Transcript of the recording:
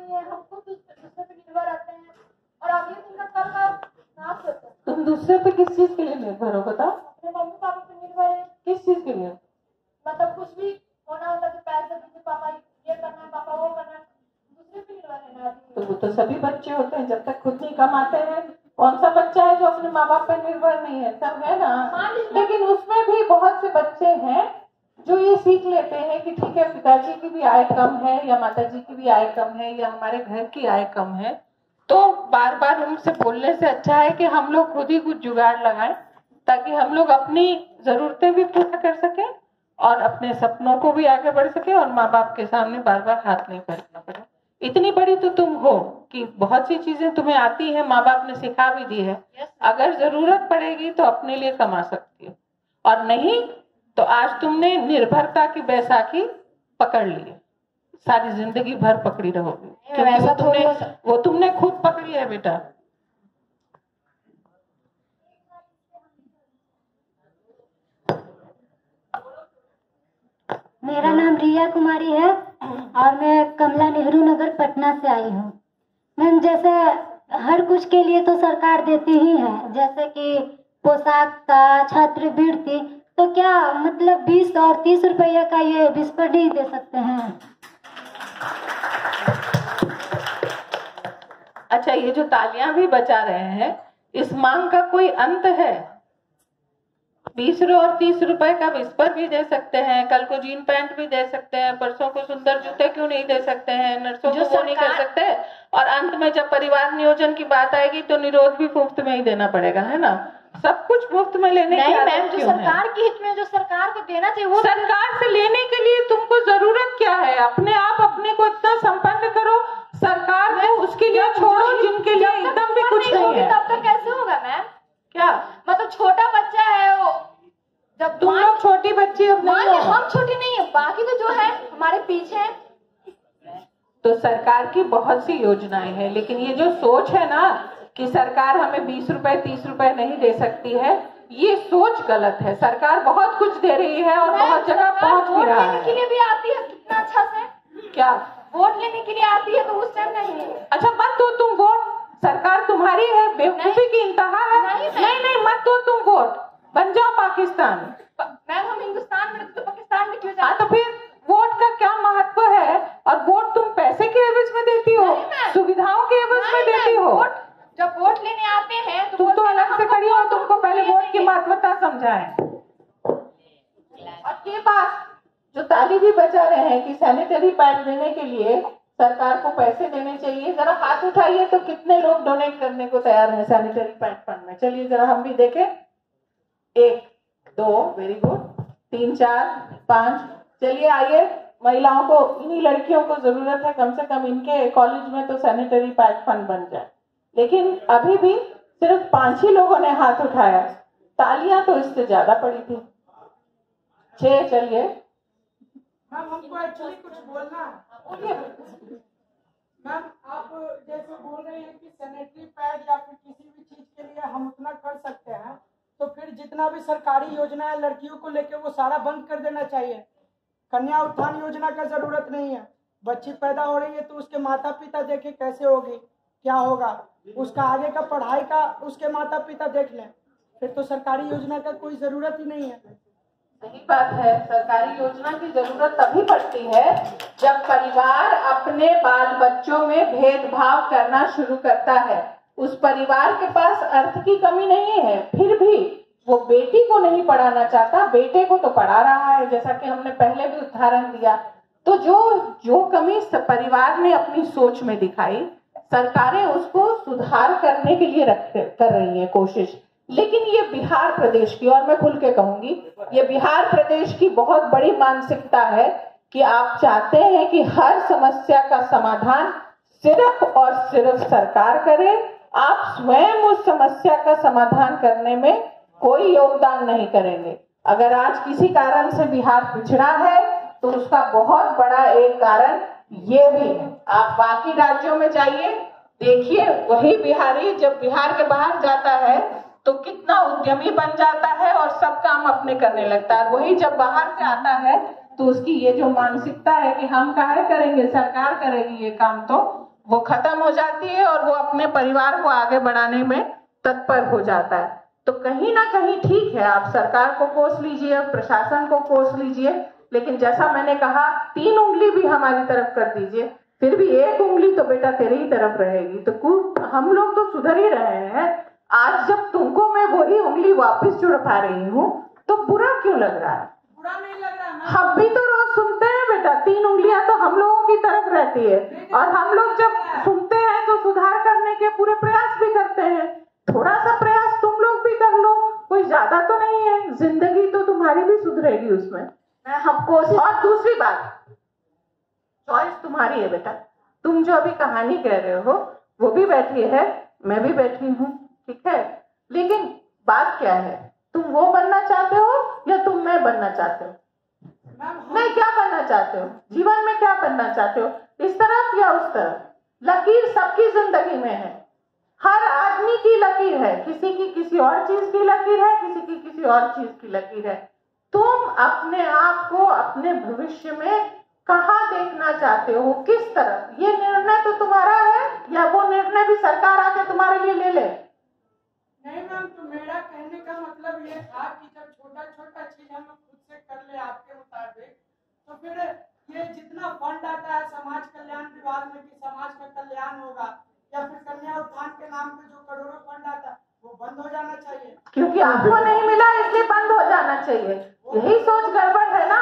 नहीं है, हम खुद दूसरे पे निर्भर रहते हैं और अगले दिन का कल का नाश होता है। तुम दूसरे पे किस चीज के लिए निर्भर हो बताओ? अपने मम्मी पापा पे निर्भर है। किस चीज के लिए? मतलब कुछ भी होना होता है तो पैसे दीजिए पापा, ये करना है पापा, वो करना है, दूसरे पे निर्भर है ना। तो वो तो सभी बच्चे होते हैं, जब तक खुद नहीं कमाते हैं। कौन सा बच्चा है जो अपने माँ बाप पर निर्भर नहीं है? सब है ना। लेकिन उसमें भी बहुत से बच्चे हैं जो ये सीख लेते हैं कि ठीक है, पिताजी की भी आय कम है या माताजी की भी आय कम है या हमारे घर की आय कम है, तो बार बार उनसे बोलने से अच्छा है कि हम लोग खुद ही कुछ जुगाड़ लगाएं ताकि हम लोग अपनी जरूरतें भी पूरा कर सकें और अपने सपनों को भी आगे बढ़ सके और माँ बाप के सामने बार बार हाथ नहीं फैलाना पड़े। इतनी बड़ी तो तुम हो कि बहुत सी चीजें तुम्हें आती है, माँ बाप ने सिखा भी दी है। अगर जरूरत पड़ेगी तो अपने लिए कमा सकती हो, और नहीं तो आज तुमने निर्भरता की बैसाखी पकड़ ली, सारी जिंदगी भर पकड़ी रहोगी, क्योंकि वो तुमने खुद पकड़ी है बेटा। मेरा नाम रिया कुमारी है और मैं कमला नेहरू नगर पटना से आई हूँ। मैम, जैसे हर कुछ के लिए तो सरकार देती ही है, जैसे कि पोशाक का, छात्रवृत्ति, तो क्या मतलब 20 और 30 रुपये का ये विस्पर नहीं दे सकते हैं? अच्छा, ये जो तालियां भी बजा रहे हैं, इस मांग का कोई अंत है? 20 और 30 रुपए का विस्पर भी दे सकते हैं, कल को जीन पैंट भी दे सकते हैं, परसों को सुंदर जूते क्यों नहीं दे सकते हैं, नर्सों को वो नहीं कर सकते, और अंत में जब परिवार नियोजन की बात आएगी तो निरोध भी मुफ्त में ही देना पड़ेगा, है ना। सब कुछ मुफ्त में लेने की मैम, जो सरकार के हित में जो सरकार को देना चाहिए वो सरकार से लेने के लिए तुमको जरूरत क्या है? अपने आप अपने को इतना संपन्न करो, सरकार को उसके लिए छोड़ो जिनके लिए एकदम भी कुछ नहीं है। तब तक कैसे होगा मैम? क्या मतलब छोटा बच्चा है वो, जब तुम लोग छोटी बच्ची हो, हम छोटी नहीं है, बाकी तो जो है हमारे पीछे है। तो सरकार की बहुत सी योजनाएं हैं, लेकिन ये जो सोच है ना कि सरकार हमें 20 रुपए 30 रुपए नहीं दे सकती है, ये सोच गलत है। सरकार बहुत कुछ दे रही है और बहुत जगह पहुंच भी रहा है। वोट लेने के लिए भी आती है कितना अच्छा से। क्या वोट लेने के लिए आती है तो उस टाइम नहीं? अच्छा, मत दो तुम वोट, सरकार तुम्हारी है, बेवकूफी की इंतहा है। नहीं, मत दो तुम वोट, बन जाओ पाकिस्तान। मैम, हम हिंदुस्तान में तो पाकिस्तान में क्यों जाए? तो फिर वोट का क्या महत्व है? और वोट तुम पैसे के एवज में देती हो, सुविधाओं के एवज में देती हो। जब वोट लेने आते हैं तो तुम तो अलग से खड़ी हो, तुमको पहले वोट की महत्वता समझाएं। और ये बात जो ताली भी बजा रहे हैं कि सैनिटरी पैड देने के लिए सरकार को पैसे देने चाहिए, जरा हाथ उठाइए तो कितने लोग डोनेट करने को तैयार हैं सैनिटरी पैड फंड में? चलिए जरा हम भी देखें। 1 2 वेरी गुड, 3 4 5, चलिए आइए। महिलाओं को, इन्हीं लड़कियों को जरूरत है, कम से कम इनके कॉलेज में तो सैनिटरी पैड फंड बन जाए। लेकिन अभी भी सिर्फ 5 ही लोगों ने हाथ उठाया, तालियां तो इससे ज्यादा पड़ी थी। 6, चलिए। मैम, हमको एक्चुअली कुछ बोलना है। मैम, आप जैसे बोल रहे हैं कि सैनिटरी पैड या फिर किसी भी चीज के लिए हम उतना कर सकते हैं, तो फिर जितना भी सरकारी योजना है लड़कियों को लेकर वो सारा बंद कर देना चाहिए। कन्या उत्थान योजना का जरूरत नहीं है। बच्ची पैदा हो रही है तो उसके माता पिता देखे कैसे होगी, क्या होगा, उसका आगे का पढ़ाई का उसके माता पिता देख लें, फिर तो सरकारी योजना का कोई जरूरत ही नहीं है। सही बात है, सरकारी योजना की जरूरत तभी पड़ती है जब परिवार अपने बाल बच्चों में भेदभाव करना शुरू करता है। उस परिवार के पास अर्थ की कमी नहीं है, फिर भी वो बेटी को नहीं पढ़ाना चाहता, बेटे को तो पढ़ा रहा है, जैसा कि हमने पहले भी उदाहरण दिया। तो जो कमी परिवार ने अपनी सोच में दिखाई, सरकारें उसको सुधार करने के लिए कर रही है कोशिश। लेकिन ये बिहार प्रदेश की, और मैं खुल के कहूंगी, ये बिहार प्रदेश की बहुत बड़ी मानसिकता है कि आप चाहते हैं कि हर समस्या का समाधान सिर्फ और सिर्फ सरकार करे, आप स्वयं उस समस्या का समाधान करने में कोई योगदान नहीं करेंगे। अगर आज किसी कारण से बिहार पिछड़ा है तो उसका बहुत बड़ा एक कारण ये भी है। आप बाकी राज्यों में जाइए, देखिए, वही बिहारी जब बिहार के बाहर जाता है तो कितना उद्यमी बन जाता है और सब काम अपने करने लगता है। वही जब बाहर से आता है तो उसकी ये जो मानसिकता है कि हम काहे करेंगे, सरकार करेगी ये काम, तो वो खत्म हो जाती है और वो अपने परिवार को आगे बढ़ाने में तत्पर हो जाता है। तो कहीं ना कहीं ठीक है, आप सरकार को कोस लीजिए, प्रशासन को कोस लीजिए, लेकिन जैसा मैंने कहा 3 उंगली भी हमारी तरफ कर दीजिए, फिर भी 1 उंगली तो बेटा तेरी ही तरफ रहेगी। तो हम लोग तो सुधर ही रहे हैं। आज जब तुमको मैं वही उंगली वापस जुड़ा रही हूँ तो बुरा क्यों लग रहा है? बुरा नहीं लग रहा ना। हम भी तो रोज सुनते हैं बेटा, 3 उंगलियां तो हम लोगों की तरफ रहती है, और हम लोग जब सुनते हैं तो सुधार करने के पूरे प्रयास भी करते हैं। थोड़ा सा प्रयास तुम लोग भी कर लो, कोई ज्यादा तो नहीं है, जिंदगी तो तुम्हारी भी सुधरेगी उसमें। हम कोशिश। और दूसरी बात, चॉइस तुम्हारी है बेटा। तुम जो अभी कहानी कह रहे हो वो भी बैठी है, मैं भी बैठी हूँ, ठीक है, लेकिन बात क्या है, तुम वो बनना चाहते हो या तुम मैं बनना चाहते हो? मैं क्या बनना चाहते हो जीवन में? क्या बनना चाहते हो, इस तरफ या उस तरफ? लकीर सबकी जिंदगी में है, हर आदमी की लकीर है, किसी की किसी और चीज की लकीर है, किसी की किसी और चीज की लकीर है। तुम अपने आप को अपने भविष्य में कहाँ देखना चाहते हो, किस तरफ, ये निर्णय तो तुम्हारा है, या वो निर्णय भी सरकार आके तुम्हारे लिए ले ले? नहीं मैम, तो मेरा कहने का मतलब ये था कि जब छोटा छोटा चीज हम लोग खुद से कर ले आपके मुताबिक, तो फिर ये जितना फंड आता है समाज कल्याण विभाग में कि समाज का कल्याण होगा, या फिर कन्या उत्थान के नाम पे जो करोड़ों फंड आता है वो बंद हो जाना चाहिए। क्योंकि आपको नहीं मिला इसलिए बंद हो जाना चाहिए, यही सोच गड़बड़ है ना।